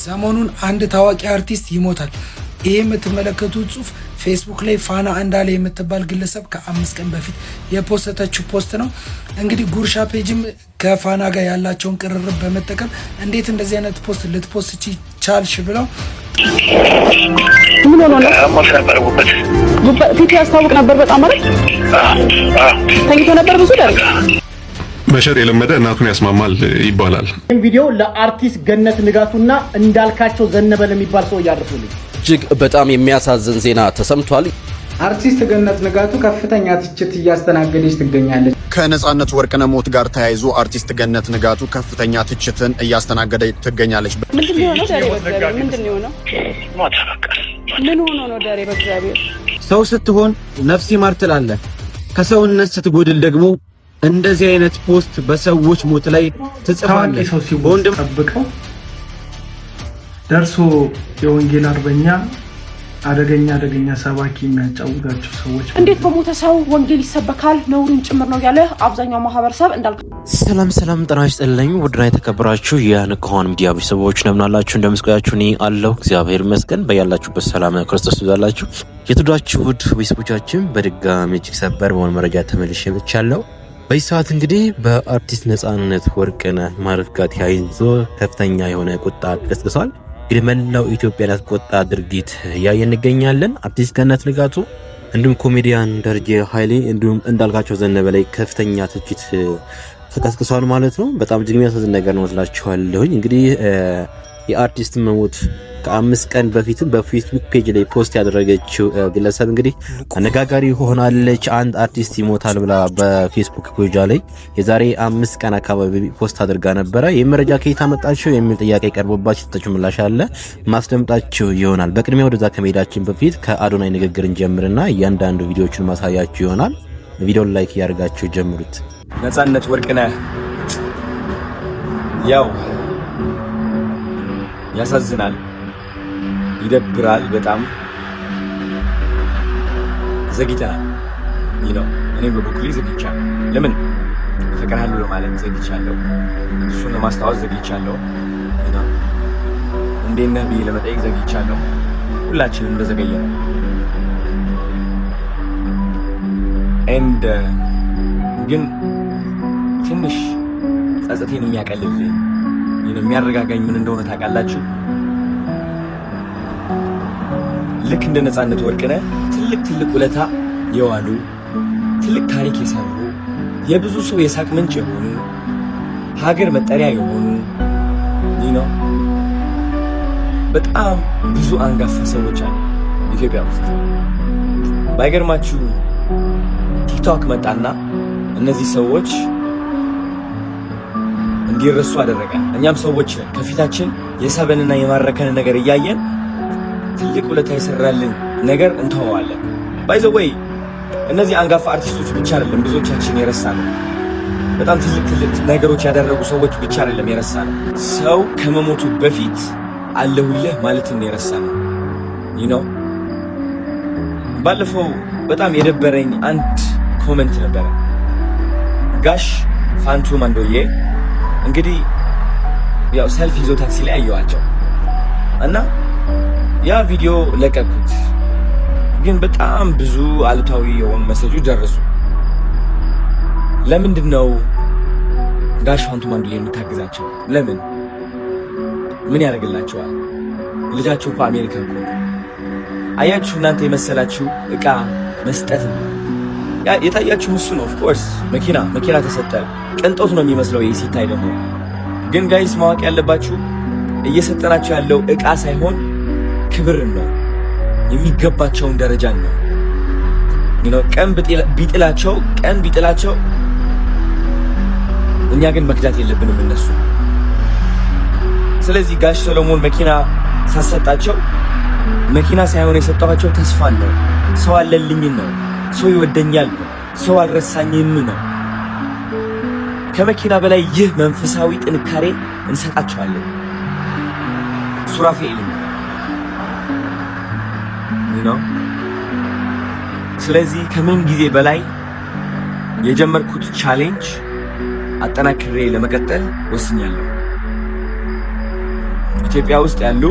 ሰሞኑን አንድ ታዋቂ አርቲስት ይሞታል። ይሄ የምትመለከቱት ጽሁፍ ፌስቡክ ላይ ፋና እንዳለ የምትባል ግለሰብ ከ5 ቀን በፊት የፖስተችው ፖስት ነው። እንግዲህ ጉርሻ ፔጅም ከፋና ጋር ያላቸውን ቅርርብ በመጠቀም እንዴት እንደዚህ አይነት ፖስት ልትፖስት ቻልሽ ብለው ምን ሆነ ነው ፊት ያስታውቅ ነበር በጣም ማለት ተኝቶ ነበር ብዙ ደረጃ መሸጥ የለመደ እናቱን ያስማማል ይባላል። ይሄን ቪዲዮ ለአርቲስት ገነት ንጋቱና እንዳልካቸው ዘነበ ለሚባል ሰው ያደርሱልኝ። እጅግ በጣም የሚያሳዝን ዜና ተሰምቷል። አርቲስት ገነት ንጋቱ ከፍተኛ ትችት እያስተናገደች ትገኛለች። ከነጻነት ወርቅነህ ሞት ጋር ተያይዞ አርቲስት ገነት ንጋቱ ከፍተኛ ትችትን እያስተናገደች ትገኛለች። ምን ሆኖ ነው ዳሬ በእግዚአብሔር ሰው ስትሆን ነፍስ ይማር ትላለህ። ከሰውነት ስትጎድል ደግሞ እንደዚህ አይነት ፖስት በሰዎች ሞት ላይ ትጽፋለህ። ወንድም ጠብቀው ደርሶ የወንጌል አርበኛ አደገኛ ሰባኪ የሚያጫውታቸው ሰዎች እንዴት በሞተ ሰው ወንጌል ይሰበካል ነውሩን ጭምር ነው ያለ አብዛኛው ማህበረሰብ እንዳልከ ሰላም ጤና ይስጥልኝ። ውድና የተከበራችሁ የንቁሆን ሚዲያ ቤተሰቦች እንደምን አላችሁ? እንደምስቆያችሁ እኔ አለሁ እግዚአብሔር ይመስገን። በያላችሁበት ሰላም ክርስቶስ ይብዛላችሁ። የተወደዳችሁ ውድ ቤተሰቦቻችን በድጋሚ እጅግ ሰበር በሆነ መረጃ ተመልሼ መጥቻለሁ። በዚህ ሰዓት እንግዲህ በአርቲስት ነጻነት ወርቅነህ ማረፍ ጋር ተያይዞ ከፍተኛ የሆነ ቁጣ ቀስቅሷል። እንግዲህ መላው ኢትዮጵያ ያስቆጣ ድርጊት እያየን እንገኛለን። አርቲስት ገነት ንጋቱ እንዲሁም ኮሜዲያን ደረጀ ኃይሌ እንዲሁም እንዳልካቸው ዘነበ ላይ ከፍተኛ ትችት ተቀስቅሷል ማለት ነው። በጣም እጅግ የሚያሳዝን ነገር ነው እላችኋለሁኝ። እንግዲህ የአርቲስት መሞት ከ5 ቀን በፊትም በፌስቡክ ፔጅ ላይ ፖስት ያደረገችው ግለሰብ እንግዲህ አነጋጋሪ ሆናለች። አንድ አርቲስት ይሞታል ብላ በፌስቡክ ፔጇ ላይ የዛሬ 5 ቀን አካባቢ ፖስት አድርጋ ነበረ። የመረጃ ከየት አመጣችው የሚል ጥያቄ ቀርቦባችሁ ተጠቅሞ ምላሽ አለ ማስደምጣችሁ ይሆናል። በቅድሚያ ወደዛ ከመሄዳችን በፊት ከአዶናይ ንግግር እንጀምርና እያንዳንዱ ቪዲዮዎችን ማሳያችሁ ይሆናል። ቪዲዮውን ላይክ ያርጋችሁ ጀምሩት። ነጻነት ወርቅነህ ያው ያሳዝናል፣ ይደብራል። በጣም ዘግይተናል። እኔም በበኩሌ ዘግይቻለሁ። ለምን ፍቅርሃለሁ ለማለት ዘግይቻለሁ፣ እሱን ለማስታወስ ዘግይቻለሁ፣ እንዴት ነህ ብዬ ለመጠየቅ ዘግይቻለሁ። ሁላችንም እንደዘገየን ግን ትንሽ ጸጸቴን የሚያቀልልኝ የሚያረጋጋኝ ምን እንደሆነ ታውቃላችሁ? ልክ እንደ ነጻነት ወርቅነህ ትልቅ ውለታ የዋሉ ትልቅ ታሪክ የሰሩ የብዙ ሰው የሳቅ ምንጭ የሆኑ ሀገር መጠሪያ የሆኑ በጣም ብዙ አንጋፋ ሰዎች አሉ ኢትዮጵያ ውስጥ። ባይገርማችሁ ቲክቶክ መጣና እነዚህ ሰዎች እንዲረሱ አደረገ። እኛም ሰዎች ከፊታችን የሳበንና የማረከን ነገር እያየን ትልቅ ውለታ የሰራልን ነገር እንተዋዋለን። ባይ ዘ ወይ እነዚህ አንጋፋ አርቲስቶች ብቻ አይደለም ብዙዎቻችን የረሳነው፣ በጣም ትልቅ ነገሮች ያደረጉ ሰዎች ብቻ አይደለም የረሳነው፣ ሰው ከመሞቱ በፊት አለሁልህ ማለትን የረሳነው። ባለፈው በጣም የደበረኝ አንድ ኮሜንት ነበረ። ጋሽ ፋንቱ ማንዶዬ እንግዲህ ያው ሰልፍ ይዞ ታክሲ ላይ አየዋቸው እና ያ ቪዲዮ ለቀቁት። ግን በጣም ብዙ አሉታዊ የሆኑ መሰጆች ደረሱ። ለምንድን ነው ጋሽ ፋንቱ ማንዶዬ የምታግዛቸው? ለምን? ምን ያደርግላቸዋል? ልጃቸው እኮ አሜሪካ እኮ አያችሁ። እናንተ የመሰላችሁ እቃ መስጠት ነው የታያችሁ እሱ ነው። ኦፍ ኮርስ መኪና ተሰጠ፣ ቅንጦት ነው የሚመስለው ይሄ ሲታይ ደግሞ። ግን ጋይስ ማወቅ ያለባችሁ እየሰጠናቸው ያለው እቃ ሳይሆን ክብርን ነው፣ የሚገባቸውን ደረጃን ነው። ቀን ቢጥላቸው እኛ ግን መክዳት የለብንም እነሱ። ስለዚህ ጋሽ ሰሎሞን መኪና ሳሰጣቸው መኪና ሳይሆን የሰጠኋቸው ተስፋን ነው፣ ሰው አለልኝን ነው፣ ሰው ይወደኛል ነው፣ ሰው አልረሳኝም ነው። ከመኪና በላይ ይህ መንፈሳዊ ጥንካሬ እንሰጣቸዋለን። ሱራፌል ነው። ስለዚህ ከምን ጊዜ በላይ የጀመርኩት ቻሌንጅ አጠናክሬ ለመቀጠል ወስኛለሁ። ኢትዮጵያ ውስጥ ያሉ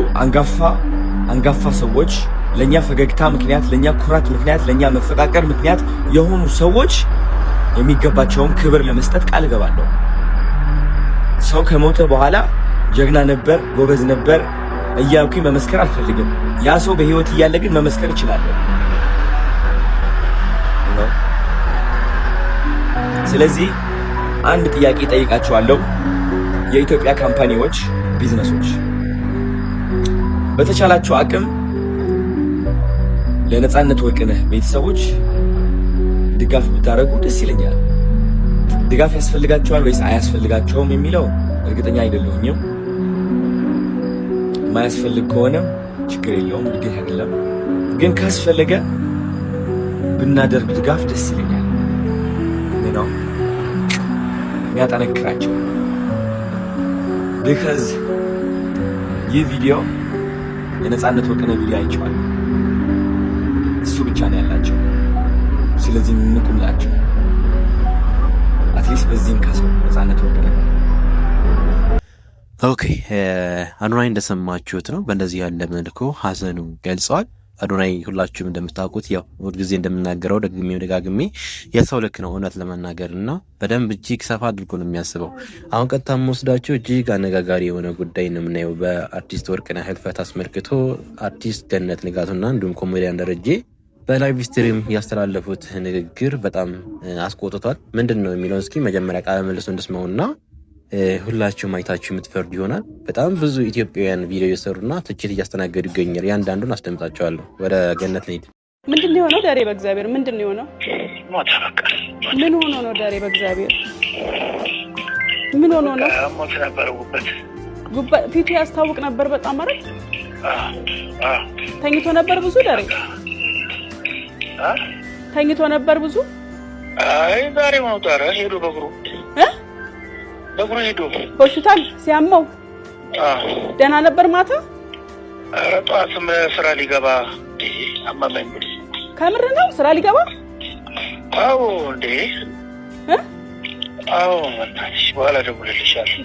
አንጋፋ ሰዎች ለኛ ፈገግታ ምክንያት፣ ለኛ ኩራት ምክንያት፣ ለኛ መፈቃቀር ምክንያት የሆኑ ሰዎች የሚገባቸውን ክብር ለመስጠት ቃል እገባለሁ። ሰው ከሞተ በኋላ ጀግና ነበር፣ ጎበዝ ነበር እያልኩኝ መመስከር አልፈልግም። ያ ሰው በህይወት እያለ ግን መመስከር እችላለሁ። ስለዚህ አንድ ጥያቄ ጠይቃችኋለሁ። የኢትዮጵያ ካምፓኒዎች፣ ቢዝነሶች በተቻላችሁ አቅም ለነጻነት ወርቅነህ ቤተሰቦች ድጋፍ ብታደርጉ ደስ ይለኛል። ድጋፍ ያስፈልጋቸዋል ወይስ አያስፈልጋቸውም የሚለው እርግጠኛ አይደለሁኝም። ማያስፈልግ ከሆነም ችግር የለውም፣ ግዴታ አይደለም። ግን ካስፈለገ ብናደርግ ድጋፍ ደስ ይለኛል። ነው የሚያጠነክራቸው because ይህ ቪዲዮ የነጻነት ወርቅነህ ቪዲዮ አይቼዋለሁ። እሱ ብቻ ነው ያላቸው። ስለዚህ እንቁምላቸው አትሊስት በዚህም ካሰው ነጻነት ወርቅነህ። ኦኬ አዶናይ እንደሰማችሁት ነው። በእንደዚህ ያለ መልኩ ሀዘኑ ገልጸዋል። አዶናይ ሁላችሁም እንደምታውቁት ያው ሁልጊዜ እንደምናገረው ደጋግሜ የሰው ልክ ነው እውነት ለመናገርና በደንብ እጅግ ሰፋ አድርጎ ነው የሚያስበው። አሁን ቀጥታ የምወስዳቸው እጅግ አነጋጋሪ የሆነ ጉዳይ ነው የምናየው። በአርቲስት ወርቅነህ ህልፈት አስመልክቶ አርቲስት ገነት ንጋቱና እንዲሁም ኮሜዲያን ደረጀ በላይቭ ስትሪም ያስተላለፉት ንግግር በጣም አስቆጥቷል። ምንድን ነው የሚለውን እስኪ መጀመሪያ ቃለ መልሶ እንስማውና ሁላችሁም አይታችሁ የምትፈርዱ ይሆናል። በጣም ብዙ ኢትዮጵያውያን ቪዲዮ እየሰሩና ትችት እያስተናገዱ ይገኛል። ያንዳንዱን አስደምጣቸዋለሁ። ወደ ገነት ነኝ። ምንድን ነው የሆነው? ዳሬ በእግዚአብሔር ምንድን ነው የሆነው? ምን ሆኖ ነው ዳሬ በእግዚአብሔር ምን ሆኖ ነው? ሞት ነበር። ጉበት ፊቱ ያስታውቅ ነበር በጣም ማለት ተኝቶ ነበር ብዙ ዳሬ ተኝቶ ነበር ብዙ። አይ ዛሬ ማውጣራ ሄዶ በእግሩ ሄዶ ሆስፒታል ሲያመው ደህና ነበር ማታ። ኧረ ጠዋትም ስራ ሊገባ አማማኝ ብሎ ከምር ነው ስራ ሊገባ? አዎ እንዴ አዎ ወጣሽ በኋላ ደውልልሻለሁ።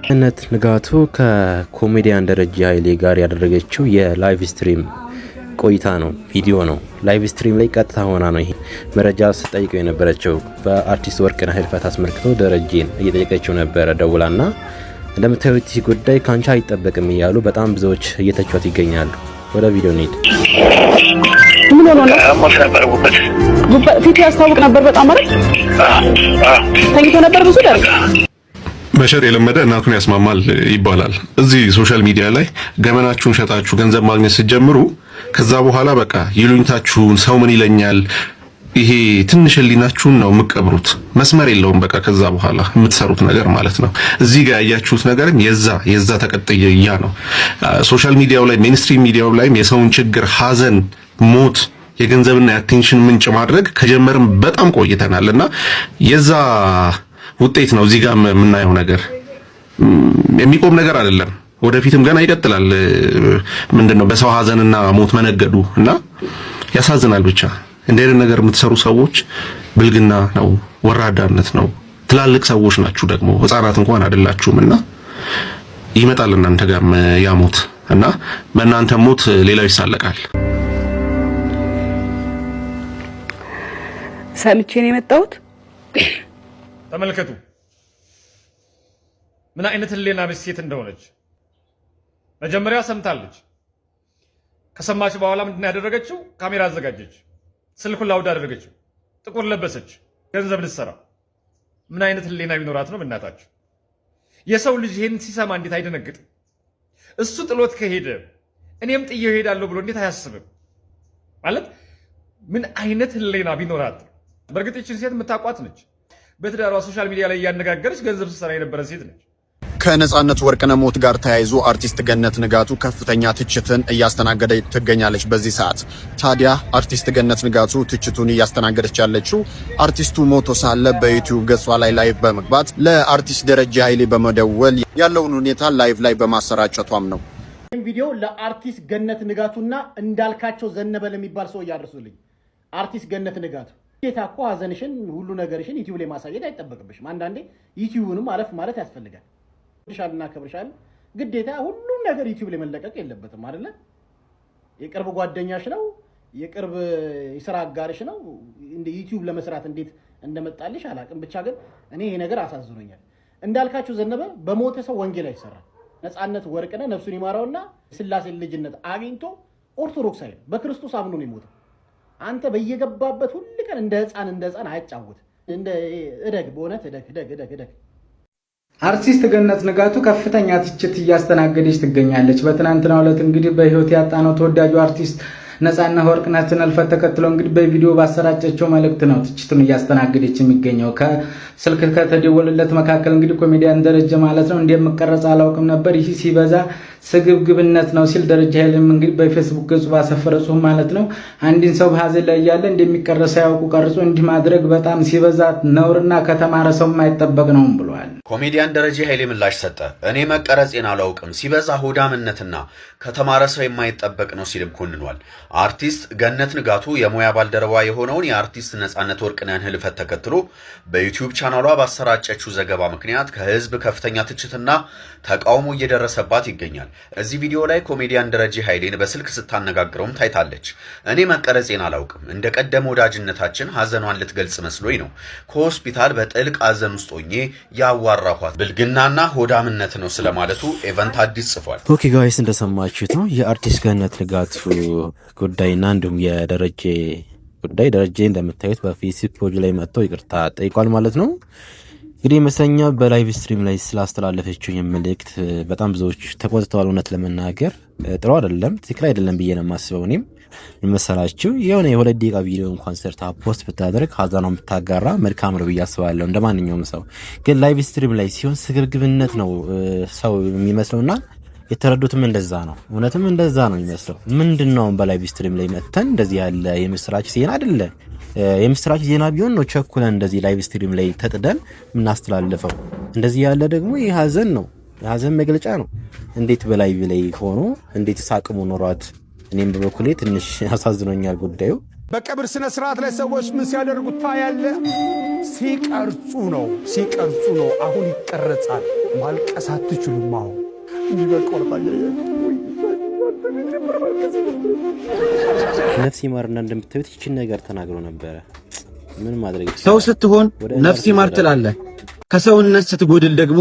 ገነት ንጋቱ ከኮሜዲያን ደረጀ ኃይሌ ጋር ያደረገችው የላይቭ ስትሪም ቆይታ ነው፣ ቪዲዮ ነው። ላይቭ ስትሪም ላይ ቀጥታ ሆና ነው ይሄ መረጃ ስጠይቀው የነበረችው። በአርቲስት ወርቅነህ ህልፈት አስመልክቶ ደረጀን እየጠየቀችው ነበረ ደውላና እንደምታዩት ይህ ጉዳይ ካንቺ አይጠበቅም እያሉ በጣም ብዙዎች እየተቿት ይገኛሉ። ወደ ቪዲዮ እንሂድ። ምን ሆኖ ነው? ሞት ነበር። ጉበት ፊቱ ያስታውቅ ነበር በጣም ማለት ተኝቶ ነበር ብዙ ዳሬ መሸጥ የለመደ እናቱን ያስማማል ይባላል። እዚህ ሶሻል ሚዲያ ላይ ገመናችሁን ሸጣችሁ ገንዘብ ማግኘት ስትጀምሩ ከዛ በኋላ በቃ ይሉኝታችሁን ሰው ምን ይለኛል ይሄ ትንሽ ህሊናችሁን ነው የምትቀብሩት። መስመር የለውም በቃ ከዛ በኋላ የምትሰሩት ነገር ማለት ነው። እዚህ ጋር ያያችሁት ነገርም የዛ ተቀጥያ ነው። ሶሻል ሚዲያው ላይ ሜንስትሪም ሚዲያው ላይ የሰውን ችግር፣ ሀዘን፣ ሞት የገንዘብና የአቴንሽን ምንጭ ማድረግ ከጀመርም በጣም ቆይተናልና የዛ ውጤት ነው እዚህ ጋር የምናየው ነገር። የሚቆም ነገር አይደለም፣ ወደፊትም ገና ይቀጥላል። ምንድነው በሰው ሀዘንና ሞት መነገዱ እና ያሳዝናል። ብቻ እንደ ነገር የምትሰሩ ሰዎች ብልግና ነው፣ ወራዳነት ነው። ትላልቅ ሰዎች ናችሁ ደግሞ ህፃናት እንኳን አይደላችሁምና ይመጣል እናንተ ጋርም ያ ሞት እና በእናንተ ሞት ሌላው ይሳለቃል። ሰምቼ ነው የመጣሁት። ተመልከቱ ምን አይነት ህሊና ቢስ ሴት እንደሆነች። መጀመሪያ ሰምታለች። ከሰማች በኋላ ምንድን ያደረገችው? ካሜራ አዘጋጀች፣ ስልኩን ላውድ አደረገችው፣ ጥቁር ለበሰች፣ ገንዘብ ልትሰራ። ምን አይነት ህሊና ቢኖራት ነው? በእናታችሁ የሰው ልጅ ይሄን ሲሰማ እንዴት አይደነግጥም? እሱ ጥሎት ከሄደ እኔም ጥዬው ሄዳለሁ ብሎ እንዴት አያስብም? ማለት ምን አይነት ህሊና ቢኖራት? በእርግጥ ይህችን ሴት የምታውቋት ነች። በትዳሯ ሶሻል ሚዲያ ላይ እያነጋገረች ገንዘብ ስትሰራ የነበረ ሴት ነች። ከነጻነት ወርቅነህ ሞት ጋር ተያይዞ አርቲስት ገነት ንጋቱ ከፍተኛ ትችትን እያስተናገደች ትገኛለች። በዚህ ሰዓት ታዲያ አርቲስት ገነት ንጋቱ ትችቱን እያስተናገደች ያለችው አርቲስቱ ሞቶ ሳለ በዩቲዩብ ገጿ ላይ ላይቭ በመግባት ለአርቲስት ደረጀ ኃይሌ በመደወል ያለውን ሁኔታ ላይቭ ላይ በማሰራጨቷም ነው። ይህን ቪዲዮ ለአርቲስት ገነት ንጋቱና እንዳልካቸው ዘነበ ለሚባል ሰው እያደረሱልኝ። አርቲስት ገነት ንጋቱ ጌታ እኮ ሀዘንሽን ሁሉ ነገርሽን ዩቲዩብ ላይ ማሳየት አይጠበቅብሽም። አንዳንዴ ዩቲዩብንም አለፍ ማለት ያስፈልጋል። ሻልና ከብርሻል ግዴታ ሁሉም ነገር ዩቲዩብ ላይ መለቀቅ የለበትም አይደለ? የቅርብ ጓደኛሽ ነው፣ የቅርብ የሥራ አጋርሽ ነው። እንደ ዩቲዩብ ለመስራት እንዴት እንደመጣልሽ አላቅም። ብቻ ግን እኔ ይሄ ነገር አሳዝኖኛል። እንዳልካቸው ዘነበ በሞተ ሰው ወንጌል አይሰራም። ነፃነት ወርቅነህ ነፍሱን ይማረውና ስላሴ ልጅነት አግኝቶ ኦርቶዶክስ አይደል በክርስቶስ አምኖ ነው የሞተው። አንተ በየገባበት ሁሉ ቀን እንደ ህፃን አያጫውት። እንደ እደግ በእውነት እደግ። አርቲስት ገነት ንጋቱ ከፍተኛ ትችት እያስተናገደች ትገኛለች። በትናንትናው ዕለት እንግዲህ በህይወት ያጣነው ተወዳጁ አርቲስት ነፃነት ወርቅነህን ህልፈት ተከትሎ እንግዲህ በቪዲዮ ባሰራጨችው መልእክት ነው ትችቱን እያስተናገደች የሚገኘው። ከስልክ ከተደወለለት መካከል እንግዲህ ኮሜዲያን ደረጀ ማለት ነው እንደምቀረጽ አላውቅም ነበር፣ ይህ ሲበዛ ስግብግብነት ነው ሲል ደረጀ ኃይልም እንግዲህ በፌስቡክ ገጹ ባሰፈረ ጽሑፍ ማለት ነው አንድን ሰው በሐዘን ላይ ያለ እንደሚቀረጽ ያውቁ ቀርጾ እንዲህ ማድረግ በጣም ሲበዛ ነውርና ከተማረ ሰው የማይጠበቅ ነው ብለዋል። ኮሜዲያን ደረጀ ኃይሌ ምላሽ ሰጠ። እኔ መቀረጽን አላውቅም፣ ሲበዛ ሆዳምነትና ከተማረ ሰው የማይጠበቅ ነው ሲልም ኮንኗል። አርቲስት ገነት ንጋቱ የሙያ ባልደረባ የሆነውን የአርቲስት ነፃነት ወርቅነህን ህልፈት ተከትሎ በዩቲዩብ ቻናሏ ባሰራጨችው ዘገባ ምክንያት ከህዝብ ከፍተኛ ትችትና ተቃውሞ እየደረሰባት ይገኛል። እዚህ ቪዲዮ ላይ ኮሜዲያን ደረጀ ኃይሌን በስልክ ስታነጋግረውም ታይታለች። እኔ መቀረጽን አላውቅም፣ እንደ ቀደም ወዳጅነታችን ሀዘኗን ልትገልጽ መስሎኝ ነው ከሆስፒታል በጥልቅ ሀዘን ውስጥ ሆኜ ያዋራኋት ብልግናና ሆዳምነት ነው ስለማለቱ ኤቨንት አዲስ ጽፏል። ኦኬ ጋይስ እንደሰማችሁት ነው የአርቲስት ገነት ንጋቱ ጉዳይና እንዲሁም የደረጀ ጉዳይ። ደረጀ እንደምታዩት በፌስቡክ ፔጅ ላይ መጥቶ ይቅርታ ጠይቋል ማለት ነው። እንግዲህ ይመስለኛል በላይቭ ስትሪም ላይ ስላስተላለፈችው መልእክት በጣም ብዙዎች ተቆጥተዋል። እውነት ለመናገር ጥሩ አይደለም፣ ትክክል አይደለም ብዬ ነው የማስበው። እኔም የመሰላችሁ የሆነ የሁለት ደቂቃ ቪዲዮ እንኳን ሰርታ ፖስት ብታደርግ ሀዘኗን ብታጋራ መልካም ነው ብዬ አስባለሁ እንደ ማንኛውም ሰው። ግን ላይቭ ስትሪም ላይ ሲሆን ስግብግብነት ነው ሰው የሚመስለውና የተረዱትም እንደዛ ነው፣ እውነትም እንደዛ ነው የሚመስለው። ምንድነው በላይቭ ስትሪም ላይ መተን እንደዚህ ያለ የምስራች ዜና አይደለ? የምስራች ዜና ቢሆን ነው ቸኩለን እንደዚህ ላይቭ ስትሪም ላይ ተጥደን ምናስተላልፈው። እንደዚህ ያለ ደግሞ የሀዘን ነው፣ የሀዘን መግለጫ ነው። እንዴት በላይቭ ላይ ሆኖ እንዴት ሳቅሙ ኖሯት? እኔም በበኩሌ ትንሽ ያሳዝኖኛል ጉዳዩ። በቀብር ስነ ስርዓት ላይ ሰዎች ምን ሲያደርጉት ታያለ? ሲቀርጹ ነው። አሁን ይቀረጻል። ማልቀስ አትችሉም። አሁን ነፍስ ይማርና እንደምታዩት ይችን ነገር ተናግሮ ነበረ። ምን ማድረግ ሰው ስትሆን ነፍስ ይማር ትላለህ፣ ከሰውነት ስትጎድል ደግሞ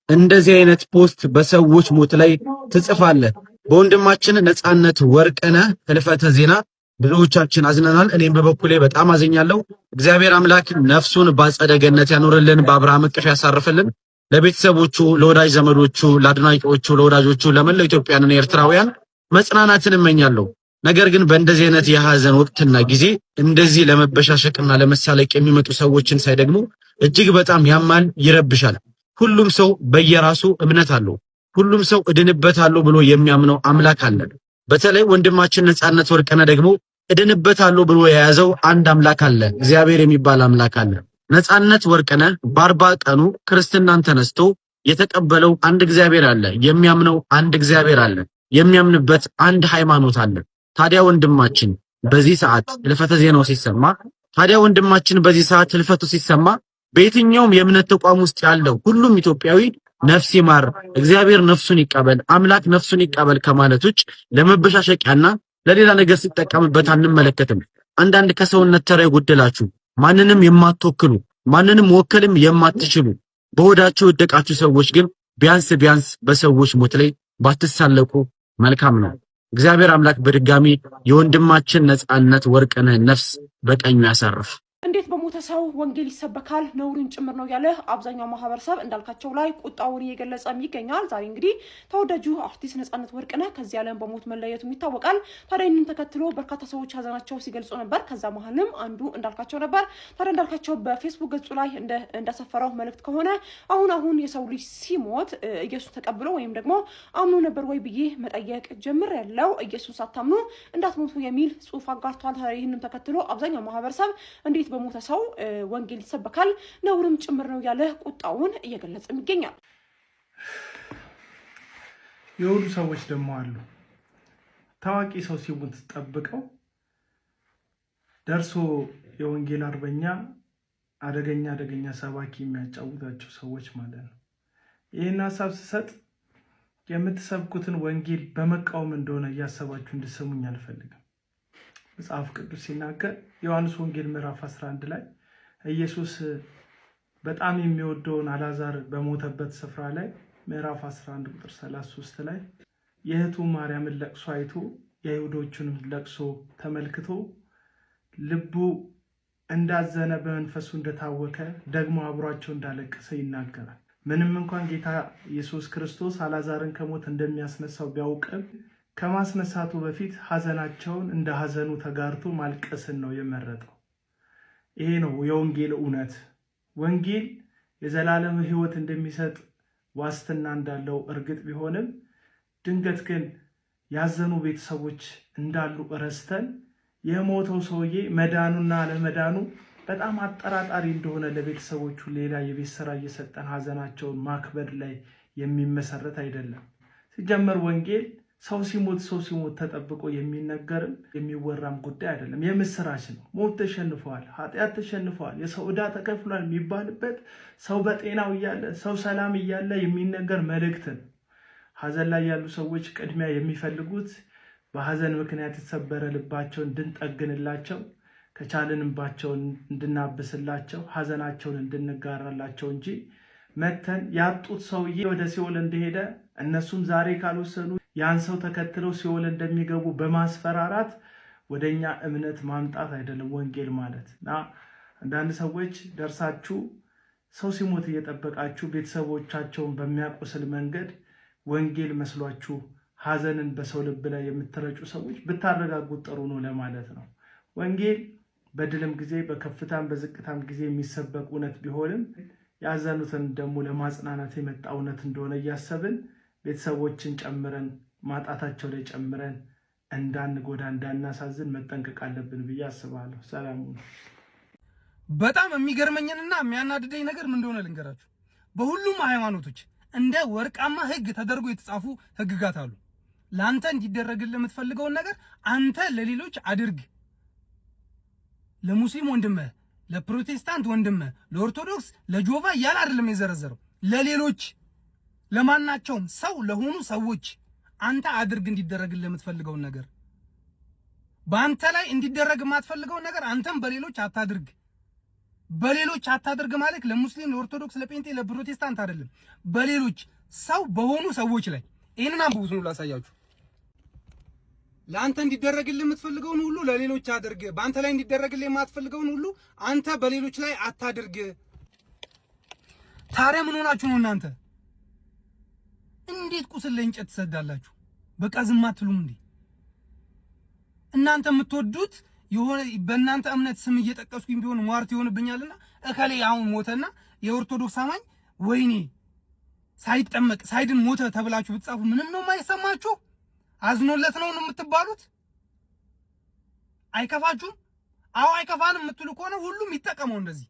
እንደዚህ አይነት ፖስት በሰዎች ሞት ላይ ትጽፋለህ። በወንድማችን ነፃነት ወርቅነህ ህልፈተ ዜና ብዙዎቻችን አዝነናል። እኔም በበኩሌ በጣም አዝኛለሁ። እግዚአብሔር አምላክ ነፍሱን በአጸደ ገነት ያኖርልን፣ በአብርሃም እቅፍ ያሳርፍልን። ለቤተሰቦቹ፣ ለወዳጅ ዘመዶቹ፣ ለአድናቂዎቹ፣ ለወዳጆቹ፣ ለመላው ኢትዮጵያውያንና ኤርትራውያን መጽናናትን እመኛለሁ። ነገር ግን በእንደዚህ አይነት የሐዘን ወቅትና ጊዜ እንደዚህ ለመበሻሸቅና ለመሳለቅ የሚመጡ ሰዎችን ሳይ ደግሞ እጅግ በጣም ያማል፣ ይረብሻል። ሁሉም ሰው በየራሱ እምነት አለው። ሁሉም ሰው እድንበታለሁ ብሎ የሚያምነው አምላክ አለ። በተለይ ወንድማችን ነፃነት ወርቅነህ ደግሞ እድንበታለሁ ብሎ የያዘው አንድ አምላክ አለ፣ እግዚአብሔር የሚባል አምላክ አለ። ነፃነት ወርቅነህ በ40 ቀኑ ክርስትናን ተነስቶ የተቀበለው አንድ እግዚአብሔር አለ፣ የሚያምነው አንድ እግዚአብሔር አለ፣ የሚያምንበት አንድ ሃይማኖት አለ። ታዲያ ወንድማችን በዚህ ሰዓት ህልፈተ ዜናው ሲሰማ በዚህ ሰዓት ህልፈቱ ሲሰማ በየትኛውም የእምነት ተቋም ውስጥ ያለው ሁሉም ኢትዮጵያዊ ነፍስ ይማር፣ እግዚአብሔር ነፍሱን ይቀበል፣ አምላክ ነፍሱን ይቀበል ከማለት ውጭ ለመበሻሸቂያና ለሌላ ነገር ሲጠቀምበት አንመለከትም። አንዳንድ ከሰውነት ተራ የጎደላችሁ ማንንም የማትወክሉ ማንንም ወከልም የማትችሉ በሆዳችሁ ወደቃችሁ ሰዎች ግን ቢያንስ በሰዎች ሞት ላይ ባትሳለቁ መልካም ነው። እግዚአብሔር አምላክ በድጋሚ የወንድማችን ነፃነት ወርቅነህ ነፍስ በቀኙ ያሳርፍ። እንዴት በሞተ ሰው ወንጌል ይሰበካል? ነውርን ጭምር ነው ያለ አብዛኛው ማህበረሰብ እንዳልካቸው ላይ ቁጣውን እየገለጸም ይገኛል። ዛሬ እንግዲህ ተወዳጁ አርቲስት ነፃነት ወርቅነህ ከዚህ ዓለም በሞት መለየቱ ይታወቃል። ታዲያ ይህንን ተከትሎ በርካታ ሰዎች ሀዘናቸው ሲገልጹ ነበር። ከዛ መሀልም አንዱ እንዳልካቸው ነበር። ታዲያ እንዳልካቸው በፌስቡክ ገጹ ላይ እንዳሰፈረው መልእክት ከሆነ አሁን የሰው ልጅ ሲሞት ኢየሱስ ተቀብሎ ወይም ደግሞ አምኖ ነበር ወይ ብዬ መጠየቅ ጀምሬያለሁ። ኢየሱስ አታምኑ እንዳትሞቱ የሚል ጽሑፍ አጋርቷል። ታዲያ ይህንን ተከትሎ አብዛኛው ማህበረሰብ እንዴት በሞተ ሰው ወንጌል ይሰበካል? ነውርም ጭምር ነው ያለ ቁጣውን እየገለጸም ይገኛል። የሁሉ ሰዎች ደግሞ አሉ ታዋቂ ሰው ሲሞት ጠብቀው ደርሶ የወንጌል አርበኛ አደገኛ ሰባኪ የሚያጫውታቸው ሰዎች ማለት ነው። ይህን ሀሳብ ስሰጥ የምትሰብኩትን ወንጌል በመቃወም እንደሆነ እያሰባችሁ እንድሰሙኝ አልፈልግም። መጽሐፍ ቅዱስ ሲናገር ዮሐንስ ወንጌል ምዕራፍ 11 ላይ ኢየሱስ በጣም የሚወደውን አልዓዛር በሞተበት ስፍራ ላይ ምዕራፍ 11 ቁጥር 33 ላይ የእህቱ ማርያምን ለቅሶ አይቶ የይሁዶቹንም ለቅሶ ተመልክቶ ልቡ እንዳዘነ በመንፈሱ እንደታወከ ደግሞ አብሯቸው እንዳለቀሰ ይናገራል። ምንም እንኳን ጌታ ኢየሱስ ክርስቶስ አልዓዛርን ከሞት እንደሚያስነሳው ቢያውቅም ከማስነሳቱ በፊት ሐዘናቸውን እንደ ሐዘኑ ተጋርቶ ማልቀስን ነው የመረጠው። ይሄ ነው የወንጌል እውነት። ወንጌል የዘላለም ሕይወት እንደሚሰጥ ዋስትና እንዳለው እርግጥ ቢሆንም ድንገት ግን ያዘኑ ቤተሰቦች እንዳሉ ረስተን የሞተው ሰውዬ መዳኑና አለመዳኑ በጣም አጠራጣሪ እንደሆነ ለቤተሰቦቹ ሌላ የቤት ስራ እየሰጠን ሐዘናቸውን ማክበድ ላይ የሚመሰረት አይደለም። ሲጀመር ወንጌል ሰው ሲሞት ተጠብቆ የሚነገርም የሚወራም ጉዳይ አይደለም። የምስራች ነው። ሞት ተሸንፏል፣ ኃጢአት ተሸንፏል፣ የሰው ዕዳ ተከፍሏል የሚባልበት ሰው በጤናው እያለ ሰው ሰላም እያለ የሚነገር መልእክት ነው። ሐዘን ላይ ያሉ ሰዎች ቅድሚያ የሚፈልጉት በሐዘን ምክንያት የተሰበረ ልባቸውን እንድንጠግንላቸው፣ ከቻልን እንባቸውን እንድናብስላቸው፣ ሐዘናቸውን እንድንጋራላቸው እንጂ መተን ያጡት ሰውዬ ወደ ሲኦል እንደሄደ እነሱም ዛሬ ካልወሰኑ ያን ሰው ተከትለው ሲኦል እንደሚገቡ በማስፈራራት ወደኛ እምነት ማምጣት አይደለም ወንጌል ማለት እና አንዳንድ ሰዎች ደርሳችሁ ሰው ሲሞት እየጠበቃችሁ ቤተሰቦቻቸውን በሚያቆስል መንገድ ወንጌል መስሏችሁ ሐዘንን በሰው ልብ ላይ የምትረጩ ሰዎች ብታረጋጉት ጥሩ ነው ለማለት ነው። ወንጌል በድልም ጊዜ በከፍታም በዝቅታም ጊዜ የሚሰበክ እውነት ቢሆንም ያዘኑትን ደግሞ ለማጽናናት የመጣ እውነት እንደሆነ እያሰብን ቤተሰቦችን ጨምረን ማጣታቸው ላይ ጨምረን እንዳንጎዳ እንዳናሳዝን መጠንቀቅ አለብን ብዬ አስባለሁ። ሰላም። በጣም የሚገርመኝንና የሚያናድደኝ ነገር ምን እንደሆነ ልንገራችሁ። በሁሉም ሃይማኖቶች እንደ ወርቃማ ሕግ ተደርጎ የተጻፉ ሕግጋት አሉ። ለአንተ እንዲደረግልህ የምትፈልገውን ነገር አንተ ለሌሎች አድርግ። ለሙስሊም ወንድምህ፣ ለፕሮቴስታንት ወንድምህ፣ ለኦርቶዶክስ፣ ለጆቫ እያለ አይደለም የዘረዘረው። ለሌሎች ለማናቸውም ሰው ለሆኑ ሰዎች አንተ አድርግ እንዲደረግልህ የምትፈልገውን ነገር። በአንተ ላይ እንዲደረግ የማትፈልገውን ነገር አንተም በሌሎች አታድርግ። በሌሎች አታድርግ ማለት ለሙስሊም፣ ለኦርቶዶክስ፣ ለጴንጤ፣ ለፕሮቴስታንት አይደለም። በሌሎች ሰው በሆኑ ሰዎች ላይ ይሄንን አንብቡት ነው ላሳያችሁ። ለአንተ እንዲደረግልህ የምትፈልገውን ሁሉ ለሌሎች አድርግ። በአንተ ላይ እንዲደረግልህ የማትፈልገውን ሁሉ አንተ በሌሎች ላይ አታድርግ። ታዲያ ምን ሆናችሁ ነው እናንተ? እንዴት ቁስል ላይ እንጨት ትሰዳላችሁ? በቃ ዝም አትሉም እንዴ? እናንተ የምትወዱት የሆነ በእናንተ እምነት ስም እየጠቀስኩኝ ቢሆን ሟርት ይሆንብኛልና እከሌ አሁን ሞተና የኦርቶዶክስ አማኝ ወይኔ ሳይጠመቅ ሳይድን ሞተ ተብላችሁ ብትጻፉ ምንም ነው የማይሰማችሁ? አዝኖለት ነው የምትባሉት? አይከፋችሁም? አዎ አይከፋንም የምትሉ ከሆነ ሁሉም ይጠቀመው እንደዚህ።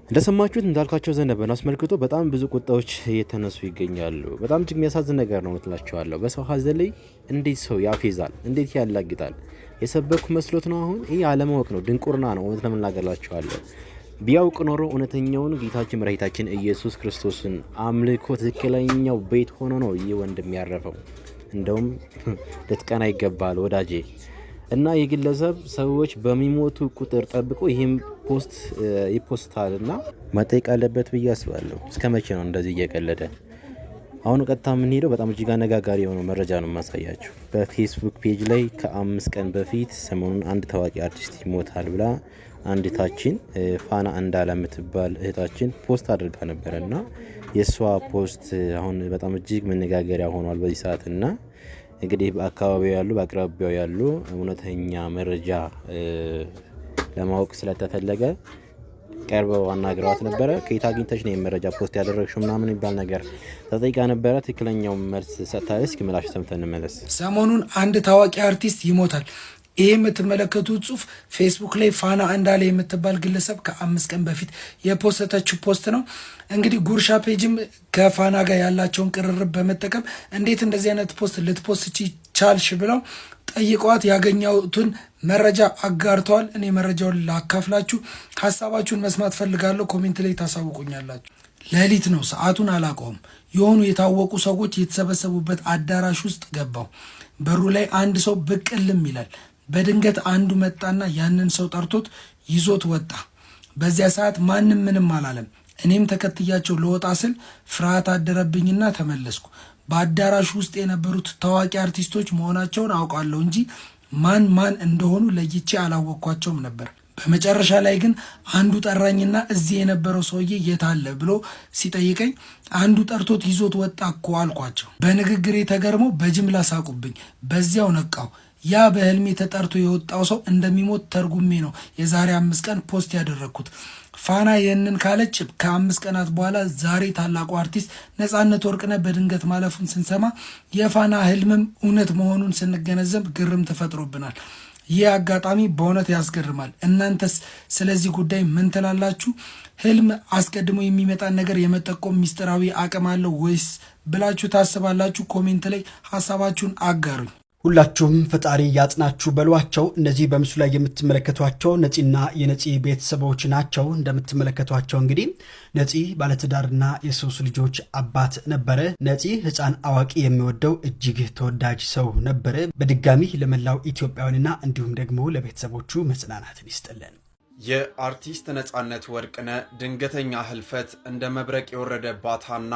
እንደሰማችሁት እንዳልካቸው ዘነበን አስመልክቶ በጣም ብዙ ቁጣዎች እየተነሱ ይገኛሉ። በጣም እጅግ የሚያሳዝን ነገር ነው እላችኋለሁ። በሰው ሐዘን ላይ እንዴት ሰው ያፌዛል? እንዴት ያላግጣል? የሰበኩ መስሎት ነው። አሁን ይህ አለማወቅ ነው፣ ድንቁርና ነው። እውነት ለምናገላችኋለሁ ቢያውቅ ኖሮ እውነተኛውን ጌታችን መድኃኒታችን ኢየሱስ ክርስቶስን አምልኮ ትክክለኛው ቤት ሆኖ ነው ይህ ወንድም ያረፈው። እንደውም ልትቀና ይገባል ወዳጄ። እና የግለሰብ ሰዎች በሚሞቱ ቁጥር ጠብቆ ይህም ፖስት ይፖስታል እና መጠየቅ አለበት ብዬ አስባለሁ። እስከ መቼ ነው እንደዚህ እየቀለደ? አሁን ቀጥታ የምንሄደው በጣም እጅግ አነጋጋሪ የሆነው መረጃ ነው የማሳያችሁ። በፌስቡክ ፔጅ ላይ ከ5 ቀን በፊት ሰሞኑን አንድ ታዋቂ አርቲስት ይሞታል ብላ አንዲታችን ፋና እንዳለ የምትባል እህታችን ፖስት አድርጋ ነበረ እና የእሷ ፖስት አሁን በጣም እጅግ መነጋገሪያ ሆኗል በዚህ ሰዓት። እና እንግዲህ በአካባቢው ያሉ በአቅራቢያው ያሉ እውነተኛ መረጃ ለማወቅ ስለተፈለገ ቀርበው አናግረዋት ነበረ። ከየት አግኝተሽ ነው የመረጃ ፖስት ያደረግሽው ምናምን የሚባል ነገር ተጠይቃ ነበረ። ትክክለኛው መልስ ሰጥታለች። እስኪ ምላሽ ሰምተን እንመለስ። ሰሞኑን አንድ ታዋቂ አርቲስት ይሞታል። ይህ የምትመለከቱት ጽሁፍ ፌስቡክ ላይ ፋና እንዳለ የምትባል ግለሰብ ከ5 ቀን በፊት የፖስተችው ፖስት ነው። እንግዲህ ጉርሻ ፔጅም ከፋና ጋር ያላቸውን ቅርርብ በመጠቀም እንዴት እንደዚህ አይነት ፖስት ልትፖስች ቻልሽ ብለው ጠይቀዋት ያገኘሁትን መረጃ አጋርተዋል። እኔ መረጃውን ላካፍላችሁ፣ ሀሳባችሁን መስማት ፈልጋለሁ። ኮሜንት ላይ ታሳውቁኛላችሁ። ሌሊት ነው፣ ሰዓቱን አላውቀውም። የሆኑ የታወቁ ሰዎች የተሰበሰቡበት አዳራሽ ውስጥ ገባው። በሩ ላይ አንድ ሰው ብቅልም ይላል። በድንገት አንዱ መጣና ያንን ሰው ጠርቶት ይዞት ወጣ። በዚያ ሰዓት ማንም ምንም አላለም። እኔም ተከትያቸው ለወጣ ስል ፍርሃት አደረብኝና ተመለስኩ። በአዳራሹ ውስጥ የነበሩት ታዋቂ አርቲስቶች መሆናቸውን አውቃለሁ እንጂ ማን እንደሆኑ ለይቼ አላወቅኳቸውም ነበር። በመጨረሻ ላይ ግን አንዱ ጠራኝና እዚህ የነበረው ሰውዬ የት አለ ብሎ ሲጠይቀኝ አንዱ ጠርቶት ይዞት ወጣ እኮ አልኳቸው። በንግግሬ ተገርመው በጅምላ ሳቁብኝ። በዚያው ነቃው። ያ በህልሜ ተጠርቶ የወጣው ሰው እንደሚሞት ተርጉሜ ነው የዛሬ 5 ቀን ፖስት ያደረግኩት። ፋና ይህንን ካለች ከ5 ቀናት በኋላ ዛሬ ታላቁ አርቲስት ነጻነት ወርቅነህ በድንገት ማለፉን ስንሰማ የፋና ህልምም እውነት መሆኑን ስንገነዘብ ግርም ተፈጥሮብናል። ይህ አጋጣሚ በእውነት ያስገርማል። እናንተስ ስለዚህ ጉዳይ ምን ትላላችሁ? ህልም አስቀድሞ የሚመጣን ነገር የመጠቆም ሚስጥራዊ አቅም አለው ወይስ ብላችሁ ታስባላችሁ? ኮሜንት ላይ ሀሳባችሁን አጋሩኝ። ሁላችሁም ፈጣሪ ያጽናችሁ በሏቸው። እነዚህ በምስሉ ላይ የምትመለከቷቸው ነፂና የነፂ ቤተሰቦች ናቸው። እንደምትመለከቷቸው እንግዲህ ነፂ ባለትዳርና የሶስት ልጆች አባት ነበረ። ነፂ ህፃን አዋቂ የሚወደው እጅግ ተወዳጅ ሰው ነበረ። በድጋሚ ለመላው ኢትዮጵያውያንና እንዲሁም ደግሞ ለቤተሰቦቹ መጽናናትን ይስጥልን። የአርቲስት ነጻነት ወርቅነህ ድንገተኛ ህልፈት እንደ መብረቅ የወረደባት ሀና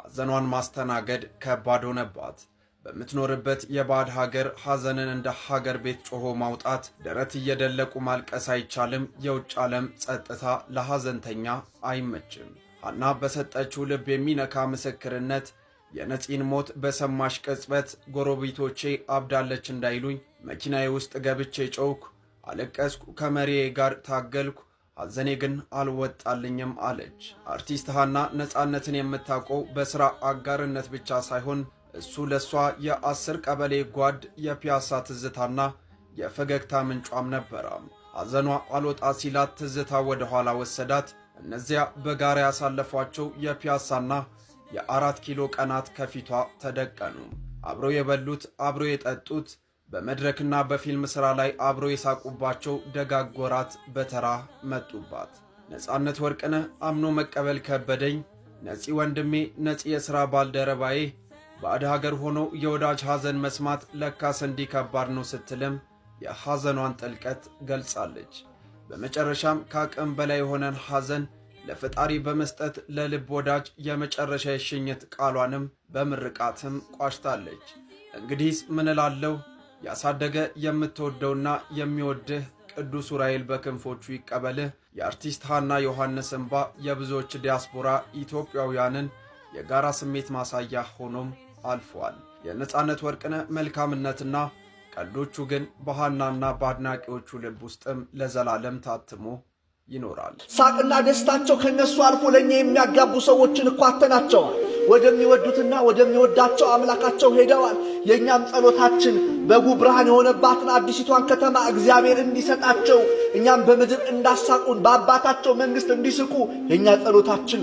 ሐዘኗን ማስተናገድ ከባድ ሆነባት። በምትኖርበት የባዕድ ሀገር ሐዘንን እንደ ሀገር ቤት ጮሆ ማውጣት፣ ደረት እየደለቁ ማልቀስ አይቻልም። የውጭ ዓለም ጸጥታ ለሐዘንተኛ አይመችም። ሀና በሰጠችው ልብ የሚነካ ምስክርነት የነፂን ሞት በሰማሽ ቅጽበት ጎረቤቶቼ አብዳለች እንዳይሉኝ መኪናዬ ውስጥ ገብቼ ጮኩ፣ አለቀስኩ፣ ከመሪዬ ጋር ታገልኩ፣ ሐዘኔ ግን አልወጣልኝም አለች። አርቲስት ሀና ነጻነትን የምታውቀው በሥራ አጋርነት ብቻ ሳይሆን እሱ ለሷ የ10 ቀበሌ ጓድ የፒያሳ ትዝታና የፈገግታ ምንጯም ነበረ። ሐዘኗ አልወጣ ሲላት ትዝታ ወደ ኋላ ወሰዳት። እነዚያ በጋራ ያሳለፏቸው የፒያሳና የ4 ኪሎ ቀናት ከፊቷ ተደቀኑ። አብረው የበሉት፣ አብረው የጠጡት፣ በመድረክና በፊልም ሥራ ላይ አብረው የሳቁባቸው ደጋግ ወራት በተራ መጡባት። ነጻነት ወርቅነህ አምኖ መቀበል ከበደኝ፣ ነፂ ወንድሜ፣ ነፂ የሥራ ባልደረባዬ፣ ባዕድ ሀገር ሆኖ የወዳጅ ሐዘን መስማት ለካስ እንዲህ ከባድ ነው ስትልም የሐዘኗን ጥልቀት ገልጻለች። በመጨረሻም ከአቅም በላይ የሆነን ሐዘን ለፈጣሪ በመስጠት ለልብ ወዳጅ የመጨረሻ የሽኝት ቃሏንም በምርቃትም ቋጭታለች። እንግዲህስ ምን እላለሁ? ያሳደገ የምትወደውና የሚወድህ ቅዱስ ዑራኤል በክንፎቹ ይቀበልህ። የአርቲስት ሀና ዮሐንስ እንባ የብዙዎች ዲያስፖራ ኢትዮጵያውያንን የጋራ ስሜት ማሳያ ሆኖም አልፏል። የነጻነት ወርቅነህ መልካምነትና ቀልዶቹ ግን በሃናና በአድናቂዎቹ ልብ ውስጥም ለዘላለም ታትሞ ይኖራል። ሳቅና ደስታቸው ከነሱ አልፎ ለኛ የሚያጋቡ ሰዎችን እኮ አተናቸዋል። ወደሚወዱትና ወደሚወዳቸው አምላካቸው ሄደዋል። የኛም ጸሎታችን በጉ ብርሃን የሆነባትን አዲሲቷን ከተማ እግዚአብሔር እንዲሰጣቸው፣ እኛም በምድር እንዳሳቁን በአባታቸው መንግስት እንዲስቁ የኛ ጸሎታችን